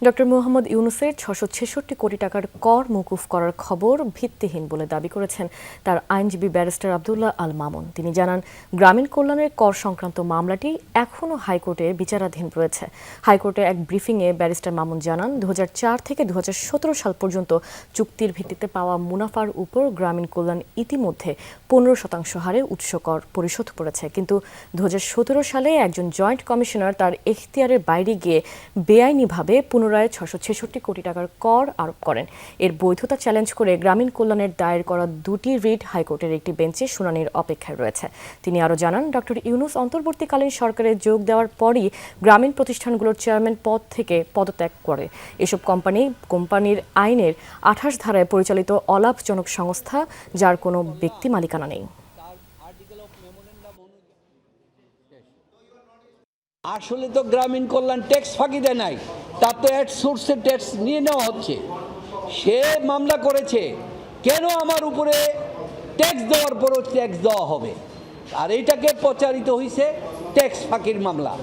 Doctor Mohammad ইউনূসের ৬৬৬ কোটি টাকার কর মওকুফ করার খবর ভিত্তিহীন বলে দাবি করেছেন তার আইনজীবী ব্যারিস্টার আব্দুল্লাহ আল মামুন। তিনি জানান, গ্রামীণ কল্যাণের কর সংক্রান্ত মামলাটি এখনও হাইকোর্টে বিচারাধীন রয়েছে। হাইকোর্টে এক ব্রিফিংয়ে ব্যারিস্টার মামুন জানান, ২০০৪ থেকে ২০১৭ সাল পর্যন্ত চুক্তির ভিত্তিতে পাওয়া মুনাফার উপর গ্রামীণ কল্যাণ ইতিমধ্যে ১৫% হারে উৎস কর পরিশোধ করেছে। কিন্তু ২০১৭ সালে একজন জয়েন্ট কমিশনার তার এখতিয়ারের বাইরে গিয়ে বেআইনিভাবে পুনরায় ৬৬৬ কোটি টাকার কর আরোপ করেন। এর বৈধতা চ্যালেঞ্জ করে গ্রামীণ কল্যাণের দায়ের করা দুটি রিট হাইকোর্টের একটি বেঞ্চে শুনানির অপেক্ষায় রয়েছে। তিনি আরও জানান, ডক্টর ইউনূস অন্তর্বর্তীকালীন সরকারে যোগ দেওয়ার পরই গ্রামীণ প্রতিষ্ঠানগুলোর চেয়ারম্যান পদ থেকে পদত্যাগ করে। এসব কোম্পানির আইনের ২৮ ধারায় পরিচালিত অলাভজনক সংস্থা, যার কোনো ব্যক্তি মালিকানা নেই। আসলে তো গ্রামীণ কল্যাণ ট্যাক্স ফাঁকি দেয় নাই, তার তো অ্যাট সোর্সে ট্যাক্স নিয়ে নেওয়া হচ্ছে। সে মামলা করেছে, কেন আমার উপরে ট্যাক্স দেওয়ার পরও ট্যাক্স দেওয়া হবে, আর এইটাকে প্রচারিত হয়েছে ট্যাক্স ফাঁকির মামলা।